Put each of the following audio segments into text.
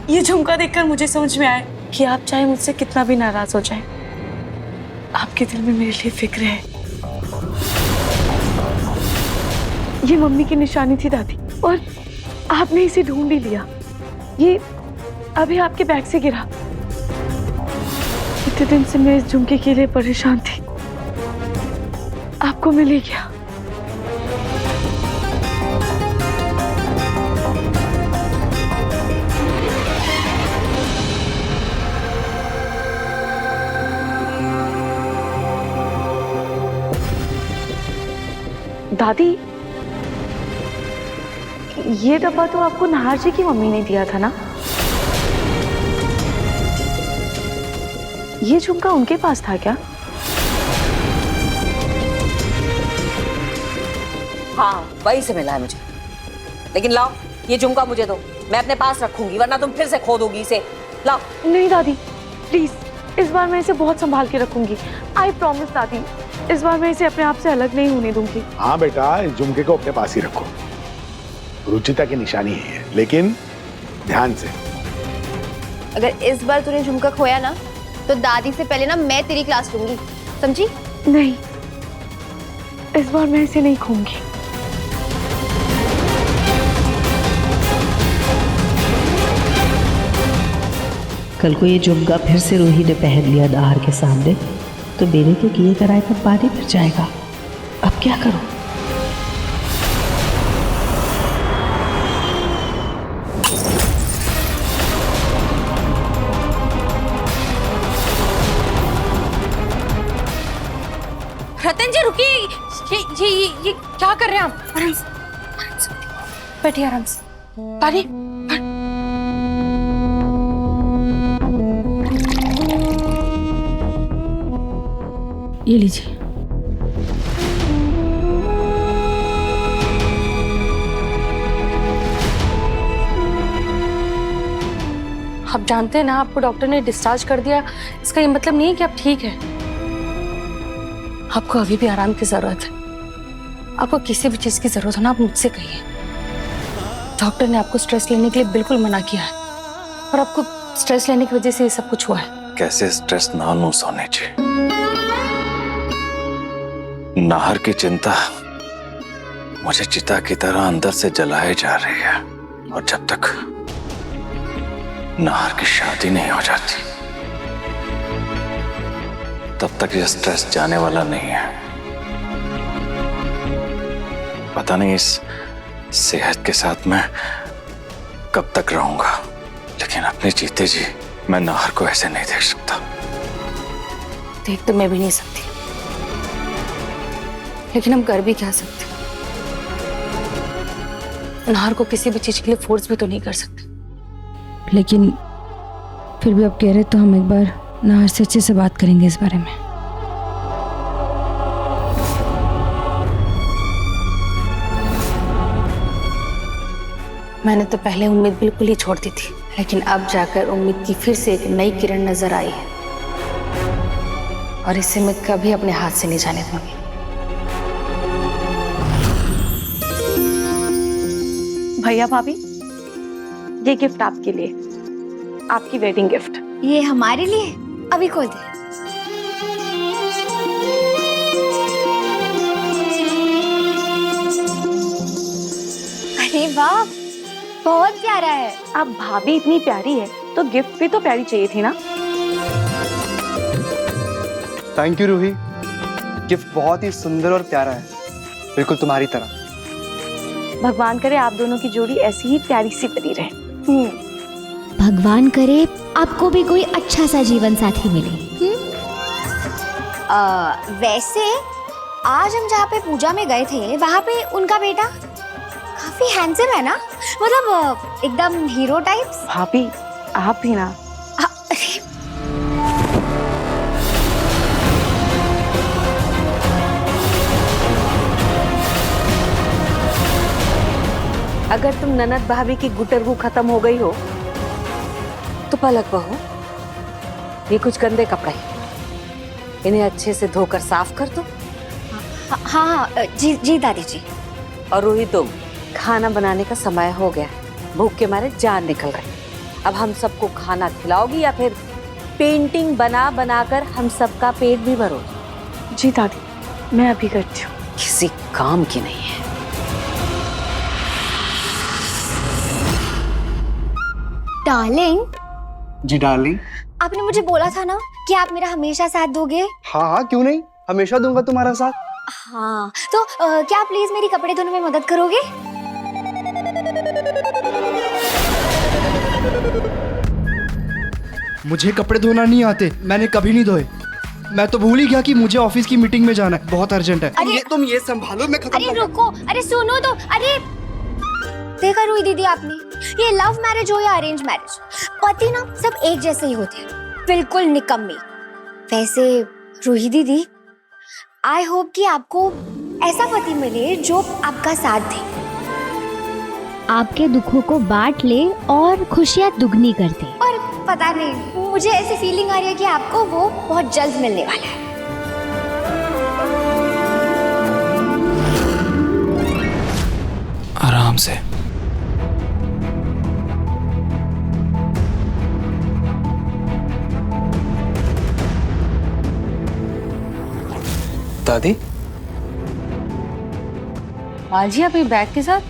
ये झुमका देखकर मुझे समझ में आया कि आप चाहे मुझसे कितना भी नाराज हो जाए, आपके दिल में मेरे लिए फिक्र है। ये मम्मी की निशानी थी दादी, और आपने इसे ढूंढ ही लिया। ये अभी आपके बैग से गिरा। इतने दिन से मैं इस झुमके के लिए परेशान थी, आपको मिल ही गया। दादी, ये डब्बा तो आपको नाहर जी की मम्मी ने दिया था ना? ये झुमका उनके पास था क्या? हाँ, वही से मिला है मुझे। लेकिन लाओ, ये झुमका मुझे दो, मैं अपने पास रखूंगी, वरना तुम फिर से खो दोगी इसे। लाओ। नहीं दादी, प्लीज, इस बार मैं इसे बहुत संभाल के रखूंगी। आई प्रॉमिस दादी, इस बार मैं इसे अपने आप से अलग नहीं होने दूंगी। हाँ बेटा, इस झुमके को अपने पास ही रखो। रुचिता की निशानी है, लेकिन ध्यान से। अगर इस बार तूने झुमका खोया ना, तो दादी से पहले ना मैं तेरी क्लास लूंगी, समझी? नहीं, इस बार मैं इसे नहीं खोऊंगी। कल को ये झुमका फिर से रूही ने पहन लिया नाहर के सामने, तो मेरे के किए कराए का पानी फिर जाएगा। अब क्या करूं? रतन जी रुकिए, ये क्या कर रहे हैं आप? आराम से बैठिए, आराम से। पानी ये लीजिए। आप जानते हैं ना, आपको डॉक्टर ने डिस्चार्ज कर दिया, इसका ये मतलब नहीं है कि आप ठीक हैं। आपको अभी भी आराम की जरूरत है। आपको किसी भी चीज की जरूरत हो ना, आप मुझसे कहिए। डॉक्टर ने आपको स्ट्रेस लेने के लिए बिल्कुल मना किया है, और आपको स्ट्रेस लेने की वजह से ये सब कुछ हुआ है। कैसे स्ट्रेस ना लूं सोने जी। नाहर की चिंता मुझे चिता की तरह अंदर से जलाए जा रही है, और जब तक नाहर की शादी नहीं हो जाती, तब तक ये स्ट्रेस जाने वाला नहीं है। पता नहीं इस सेहत के साथ मैं कब तक रहूंगा, लेकिन अपने जीते जी मैं नाहर को ऐसे नहीं देख सकता। देख तो मैं भी नहीं सकती, लेकिन हम कर भी क्या सकते? नाहर को किसी भी चीज के लिए फोर्स भी तो नहीं कर सकते। लेकिन फिर भी आप कह रहे तो हम एक बार नाहर से अच्छे से बात करेंगे इस बारे में। मैंने तो पहले उम्मीद बिल्कुल ही छोड़ दी थी, लेकिन अब जाकर उम्मीद की फिर से एक नई किरण नजर आई है, और इसे मैं कभी अपने हाथ से नहीं जाने दूंगी। भैया भाभी, ये गिफ्ट आपके लिए, आपकी वेडिंग गिफ्ट। ये हमारे लिए? अभी खोल दे। अरे वाह, बहुत प्यारा है। अब भाभी इतनी प्यारी है तो गिफ्ट भी तो प्यारी चाहिए थी ना? थैंक यू रूही, गिफ्ट बहुत ही सुंदर और प्यारा है, बिल्कुल तुम्हारी तरह। भगवान करे आप दोनों की जोड़ी ऐसी ही प्यारी सी बनी रहे। भगवान करे आपको भी कोई अच्छा सा जीवन साथी मिले। वैसे आज हम जहाँ पे पूजा में गए थे, वहाँ पे उनका बेटा काफी हैंडसम है ना, मतलब एकदम हीरो टाइप्स। भाभी आप भी ना। अगर तुम ननद भाभी की गुटरगू खत्म हो गई हो, तो पलक बहू, ये कुछ गंदे कपड़े, इन्हें अच्छे से धोकर साफ कर दो। हाँ जी जी दादी जी। और रूही, तुम, खाना बनाने का समय हो गया है, भूख के मारे जान निकल रही, अब हम सबको खाना खिलाओगी या फिर पेंटिंग बना बना कर हम सबका पेट भी भरोगी? जी दादी, मैं अभी करती हूँ। किसी काम की नहीं है। डार्लिंग, जी डार्लिंग। आपने मुझे बोला था ना कि आप मेरा हमेशा साथ दोगे। हाँ हाँ, क्यों नहीं, हमेशा दूंगा तुम्हारा साथ। हाँ तो क्या प्लीज मेरी कपड़े धोने में मदद करोगे? मुझे कपड़े धोना नहीं आते, मैंने कभी नहीं धोए। मैं तो भूल ही गया कि मुझे ऑफिस की मीटिंग में जाना है, बहुत अर्जेंट है। तुम ये संभालो, मैं खत्म। अरे रुको, अरे सुनो तो। अरे देखा रूही दीदी आपने, ये लव मैरिज हो या अरेंज मैरिज, पति ना सब एक जैसे ही होते हैं, बिल्कुल निकम्मे। वैसे रूही दीदी, आई होप कि आपको ऐसा पति मिले जो आपका साथ दे, आपके दुखों को बांट ले और खुशियाँ दुगनी कर दे। और पता नहीं, मुझे ऐसी फीलिंग आ रही है कि आपको वो बहुत जल्द मिलने वाला है। आराम से। दादी, मालजी आप ये बैग के साथ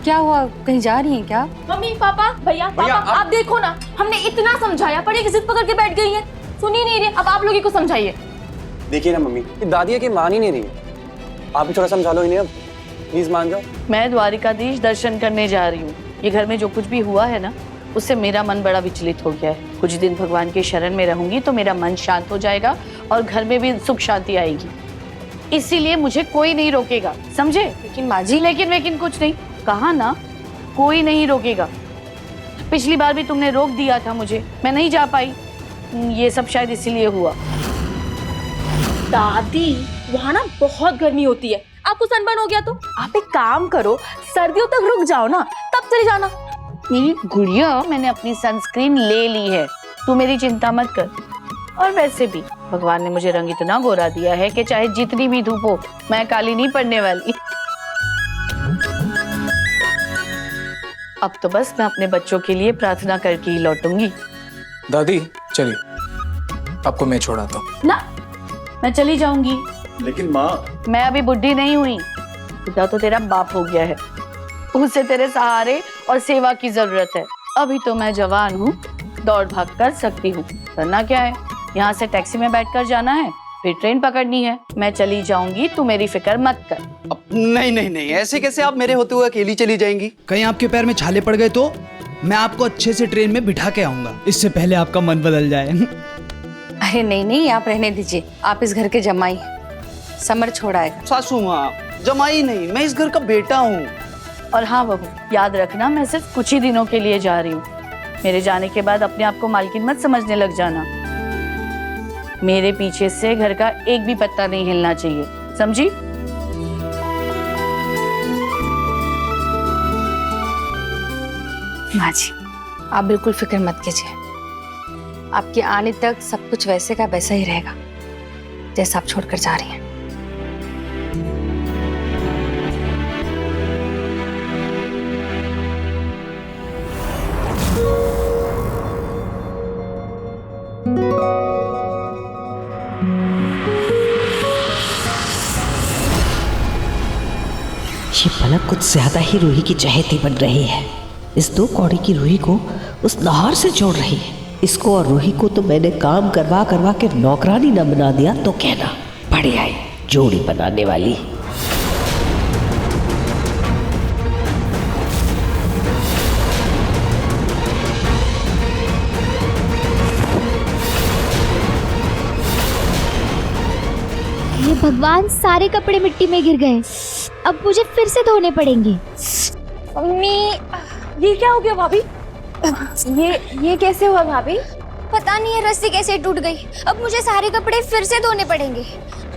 क्या हुआ, कहीं जा रही हैं क्या? मम्मी, पापा, भैया, पापा, आप देखो ना, हमने इतना समझाया पर ये जिद पकड़ के बैठ गई है, सुन ही नहीं रही। अब आप लोग ही को समझाइए। देखिए ना मम्मी, ये दादी है कि मान ही नहीं रही है। आप भी थोड़ा समझा लो इन्हें, अब प्लीज मान जाओ। मैं द्वारिकाधीश दर्शन करने जा रही हूँ। ये घर में जो कुछ भी हुआ है ना, उससे मेरा मन बड़ा विचलित हो गया है। कुछ दिन भगवान के शरण में रहूंगी तो मेरा मन शांत हो जाएगा और घर में भी सुख शांति आएगी। इसीलिए मुझे कोई नहीं रोकेगा, समझे? लेकिन माँ जी, लेकिन कुछ नहीं कहा ना, कोई नहीं रोकेगा। पिछली बार भी तुमने रोक दिया था मुझे, मैं नहीं जा पाई। ये सब शायद इसीलिए हुआ। दादी, वहाँ ना बहुत गर्मी होती है, आपको सनबर्न हो गया तो आप एक काम करो, सर्दियों तक रुक जाओ ना, तब चले जाना। मेरी गुड़िया, मैंने अपनी सनस्क्रीन ले ली है, तू मेरी चिंता मत कर। और वैसे भी भगवान ने मुझे रंग इतना गोरा दिया है कि चाहे जितनी भी धूप हो, मैं काली नहीं पड़ने वाली। अब तो बस मैं अपने बच्चों के लिए प्रार्थना करके ही लौटूंगी। दादी चलिए, आपको मैं छोड़ाता हूँ। ना, मैं चली जाऊंगी। लेकिन माँ, मैं अभी बुढ़ी नहीं हुई, बुढ़ा तो तेरा बाप हो गया है, उसे तेरे सहारे और सेवा की जरूरत है। अभी तो मैं जवान हूँ, दौड़ भाग कर सकती हूँ। करना क्या है, यहाँ से टैक्सी में बैठकर जाना है, फिर ट्रेन पकड़नी है। मैं चली जाऊंगी, तू मेरी फिक्र मत कर। नहीं नहीं नहीं, ऐसे कैसे आप मेरे होते हुए अकेली चली जाएंगी? कहीं आपके पैर में छाले पड़ गए तो मैं आपको अच्छे से ट्रेन में बिठा के आऊंगा, इससे पहले आपका मन बदल जाए। अरे नहीं नहीं, आप रहने दीजिए, आप इस घर के जमाई, समर छोड़ाएगा। सासू माँ, जमाई नहीं, मैं इस घर का बेटा हूँ। और हाँ बहू, याद रखना मैं सिर्फ कुछ ही दिनों के लिए जा रही हूँ। मेरे जाने के बाद अपने आप को मालकिन मत समझने लग जाना। मेरे पीछे से घर का एक भी पत्ता नहीं हिलना चाहिए, समझी? माँ जी, आप बिल्कुल फिक्र मत कीजिए, आपके आने तक सब कुछ वैसे का वैसा ही रहेगा जैसा आप छोड़कर जा रही हैं। ये पलक कुछ ज्यादा ही रूही की चहेती बन रही है। इस 2 कौड़ी की रूही को उस नाहर से जोड़ रही है। इसको और रूही को तो मैंने काम करवा करवा के नौकरानी न बना दिया तो कहना, बढ़िया है जोड़ी बनाने वाली। हे भगवान, सारे कपड़े मिट्टी में गिर गए, अब मुझे फिर से धोने पड़ेंगे। मम्मी, ये क्या हो गया भाभी? ये कैसे हुआ भाभी? पता नहीं है रस्सी कैसे टूट गई, अब मुझे सारे कपड़े फिर से धोने पड़ेंगे,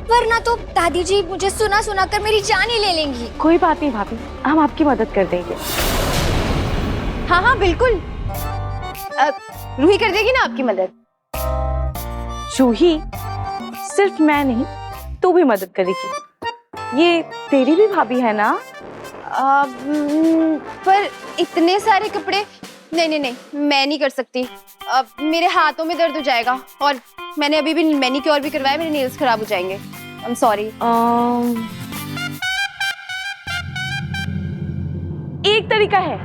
वरना तो दादी जी मुझे सुना सुना कर मेरी जान ही ले लेंगी। कोई बात नहीं भाभी, हम आपकी मदद कर देंगे। हाँ हाँ बिल्कुल, रूही कर देगी ना आपकी मदद। जूही, सिर्फ मैं नहीं, तू भी मदद करेगी। ये तेरी भी भाभी है ना? पर इतने सारे कपड़े नहीं नहीं नहीं, मैं नहीं कर सकती। अब मेरे हाथों में दर्द हो जाएगा और मैंने अभी भी मैनीक्योर भी करवाया, मेरे नेल्स खराब हो जाएंगे। I am sorry. एक तरीका है।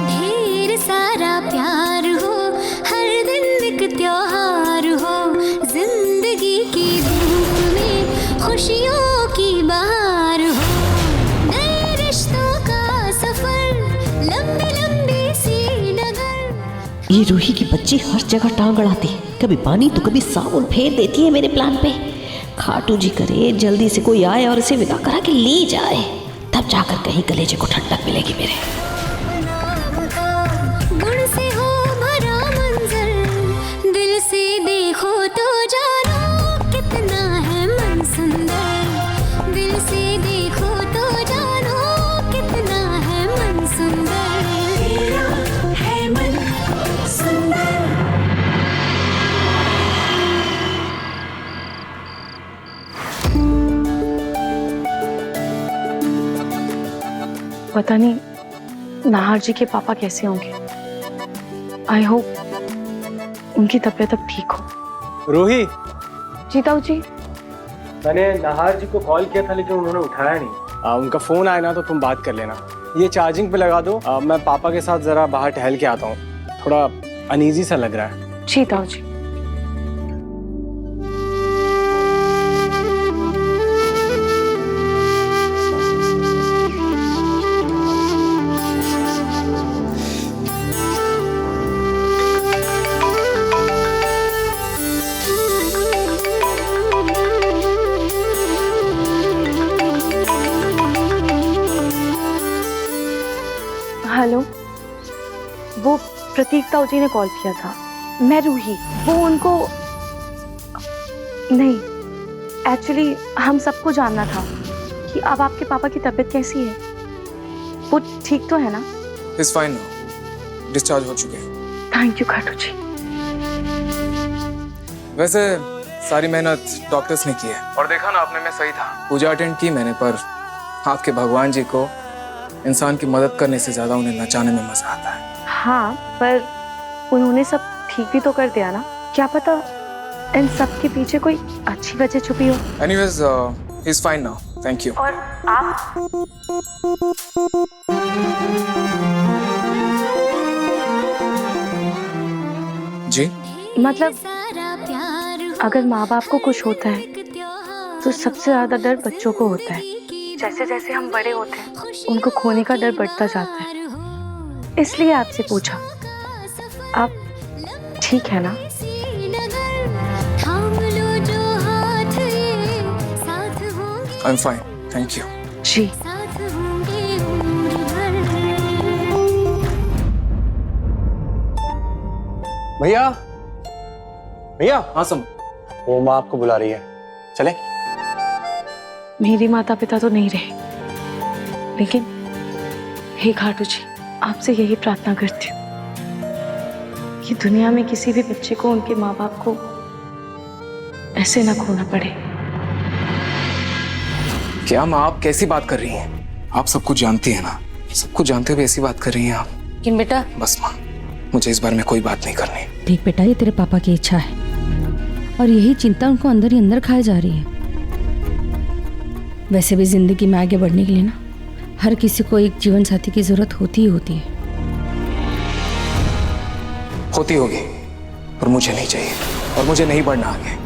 ढेर सारा प्यार हो, हर दिन एक त्योहार हो, जिंदगी की धूप में खुशियों की बहार हो, नए रिश्तों का सफर, लंबी लंबी सी डगर। ये रूही की बच्ची हर जगह टांग अड़ाती है, कभी पानी तो कभी साबुन फेर देती है मेरे प्लान पे। खाटू जी करे जल्दी से कोई आए और इसे विदा करा के ले जाए, तब जाकर कहीं कलेजे को ठंडक मिलेगी मेरे। गुण से हो भरा मंजर, दिल से देखो तो जानो कितना है मन सुंदर, दिल से देखो तो जानो कितना है मन सुंदर, तेरा है मन सुंदर। पता नहीं नाहर जी के पापा कैसे होंगे। आई होप उनकी तबीयत अब ठीक हो। रूही, जी ताऊ जी। मैंने नाहर जी को कॉल किया था लेकिन उन्होंने उठाया नहीं। उनका फोन आया ना तो तुम बात कर लेना। ये चार्जिंग पे लगा दो। मैं पापा के साथ जरा बाहर टहल के आता हूँ, थोड़ा अनईजी सा लग रहा है। जी ताऊ जी। हेलो, वो प्रतीक ताऊ जी ने कॉल किया था। मैं रूही, वो उनको नहीं, एक्चुअली हम सबको जानना था कि अब आपके पापा की तबीयत कैसी है। वो ठीक तो है ना? इज फाइन नाउ, डिस्चार्ज हो चुके हैं। थैंक यू खाटू जी। वैसे सारी मेहनत डॉक्टर्स ने की है और देखा ना आपने, मैं सही था। पूजा अटेंड की मैंने, पर आपके भगवान जी को इंसान की मदद करने से ज्यादा उन्हें नचाने में मजा आता है। हाँ, पर उन्होंने सब ठीक भी तो कर दिया ना। क्या पता इन सब के पीछे कोई अच्छी वजह छुपी हो। Anyways he is fine now, thank you. और आप? जी मतलब अगर माँ बाप को कुछ होता है तो सबसे ज्यादा डर बच्चों को होता है। जैसे जैसे हम बड़े होते हैं उनको खोने का डर बढ़ता जाता है, इसलिए आपसे पूछा। आप ठीक है ना? I am fine, thank you. जी। भैया, भैया। हाँ सम, वो माँ आपको बुला रही है, चले? मेरे माता पिता तो नहीं रहे, लेकिन हे खाटू जी, आपसे यही प्रार्थना करती हूँ कि दुनिया में किसी भी बच्चे को उनके माँ बाप को ऐसे ना खोना पड़े। क्या माँ, आप कैसी बात कर रही हैं? आप सब कुछ जानती है ना, सब कुछ जानते हुए ऐसी बात कर रही हैं आप। लेकिन बेटा, बस माँ, मुझे इस बारे में कोई बात नहीं करनी। देख बेटा, ये तेरे पापा की इच्छा है और यही चिंता उनको अंदर ही अंदर खाए जा रही है। वैसे भी जिंदगी में आगे बढ़ने के लिए ना हर किसी को एक जीवन साथी की जरूरत होती ही होती है। होती होगी, पर मुझे नहीं चाहिए और मुझे नहीं बढ़ना आगे।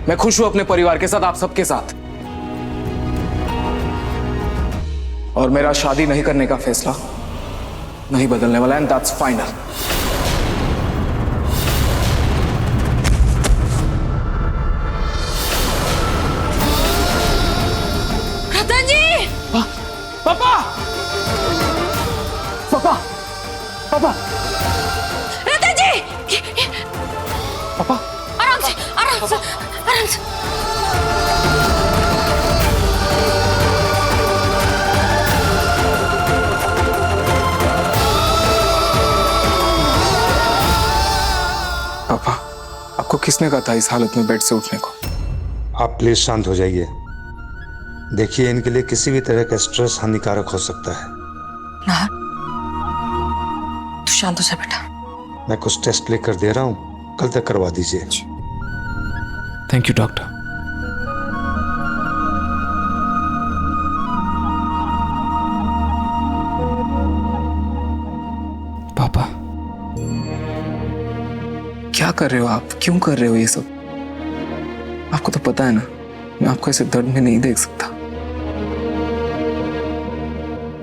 मैं खुश हूं अपने परिवार के साथ, आप सबके साथ, और मेरा शादी नहीं करने का फैसला नहीं बदलने वाला, एंड दैट्स फाइनल। रतन जी! पापा! पापा! पापा! रतन जी! पापा! आराम से, आराम से, आराम से। किसने कहा था इस हालत में बेड से उठने को? आप प्लीज शांत हो जाइए। देखिए, इनके लिए किसी भी तरह का स्ट्रेस हानिकारक हो सकता है। नाहर, तू शांत हो जा बेटा। मैं कुछ टेस्ट लेकर दे रहा हूँ, कल तक करवा दीजिए। Thank you doctor. पापा, क्या कर रहे हो आप? क्यों कर रहे हो ये सब? आपको तो पता है ना, मैं आपको ऐसे दर्द में नहीं देख सकता।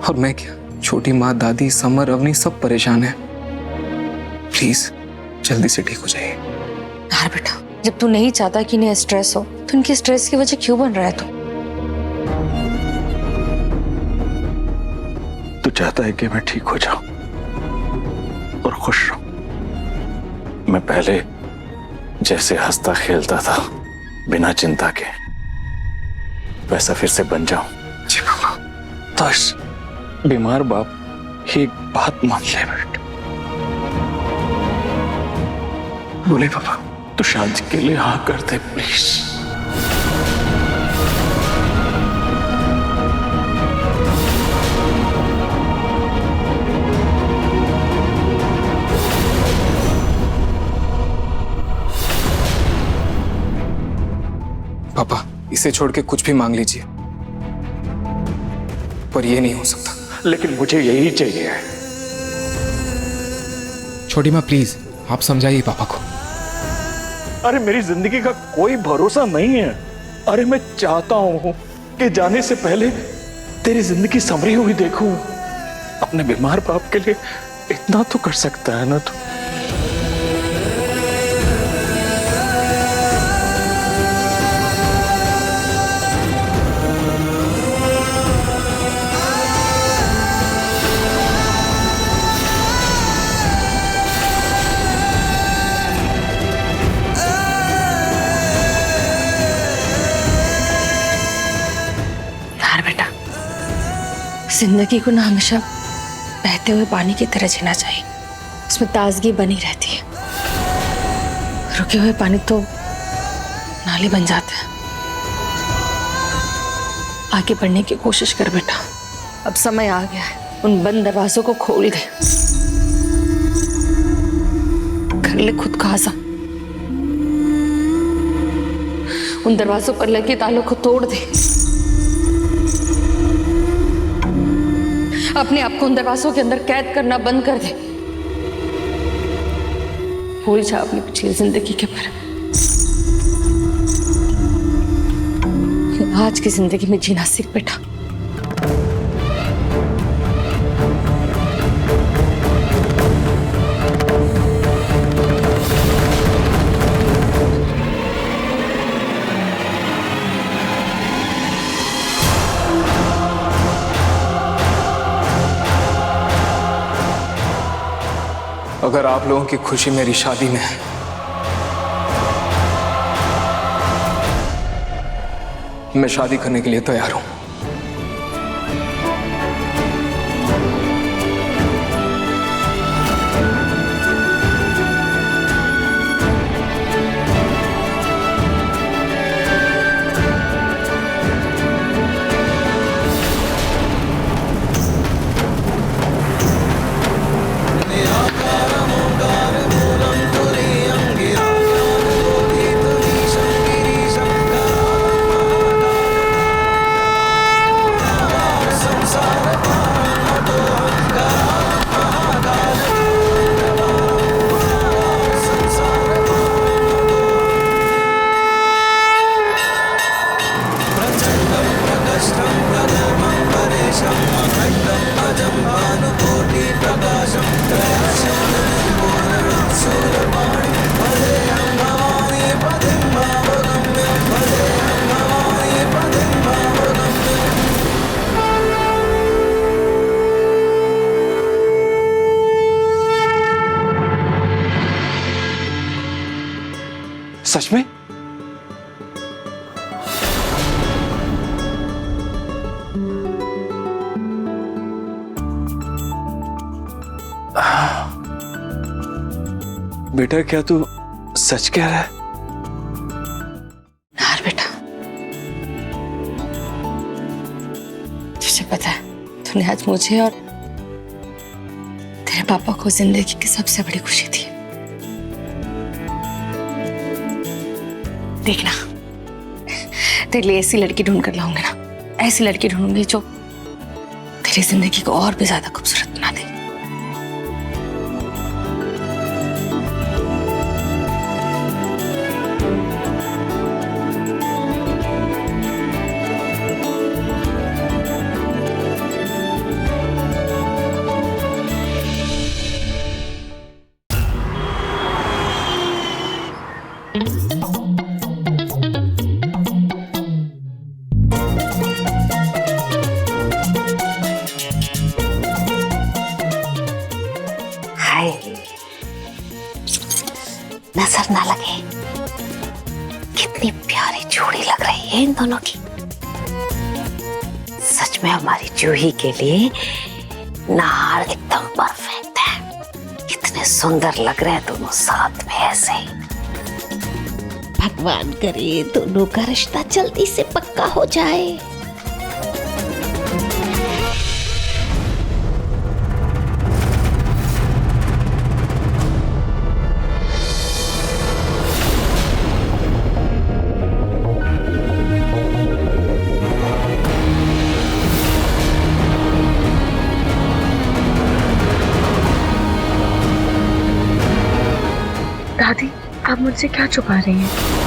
और मैं क्या, छोटी माँ, दादी, समर, अवनी सब परेशान है। प्लीज जल्दी से ठीक हो जाइए। नाहर बेटा, जब तू नहीं चाहता कि इन्हें स्ट्रेस हो तो इनके स्ट्रेस की वजह क्यों बन रहा है तू? तू चाहता है कि मैं ठीक हो जाऊं और खुश रहूं। मैं पहले जैसे हंसता खेलता था बिना चिंता के, वैसा फिर से बन जाऊं। जी पापा। बस बीमार बाप एक बात मान ले बेटा। बोले पापा। तू शादी के लिए हाँ कर दे प्लीज। पापा, इसे छोड़ के कुछ भी मांग लीजिए, पर ये नहीं हो सकता। लेकिन मुझे यही चाहिए। छोटी माँ प्लीज आप समझाइए पापा को। अरे मेरी जिंदगी का कोई भरोसा नहीं है। अरे मैं चाहता हूं कि जाने से पहले तेरी जिंदगी संवरी हुई देखूं। अपने बीमार बाप के लिए इतना तो कर सकता है ना तू। जिंदगी को ना हमेशा बहते हुए पानी की तरह जीना चाहिए। उसमें ताजगी बनी रहती है। रुके हुए पानी तो नाली बन जाता है। आगे बढ़ने की कोशिश कर बेटा। अब समय आ गया है, उन बंद दरवाजों को खोल दे। कर ले खुद का आज़ाद। उन दरवाजों पर लगे तालों को तोड़ दे। अपने आप को उन दरवाजों के अंदर कैद करना बंद कर दे। भूल जा अपनी पिछली जिंदगी के बारे में। आज की जिंदगी में जीना सीख बेटा। अगर आप लोगों की खुशी मेरी शादी में है, मैं शादी करने के लिए तैयार हूं। सच में? बेटा क्या तू सच कह रहा है? तूने आज मुझे और तेरे पापा को जिंदगी की सबसे बड़ी खुशी दी। देखना, तेरे लिए ऐसी लड़की ढूंढ कर लाऊंगी ना, ऐसी लड़की ढूंढूंगी जो तेरी जिंदगी को और भी ज्यादा खूबसूरत बना दे। हाय, नजर ना लगे, कितनी प्यारी जोड़ी लग रही है इन दोनों की। सच में हमारी जूही के लिए नार एकदम परफेक्ट है। कितने सुंदर लग रहे हैं दोनों साथ में ऐसे ही। भगवान करे दोनों का रिश्ता जल्दी से पक्का हो जाए। दादी, आप मुझसे क्या छुपा रही हैं?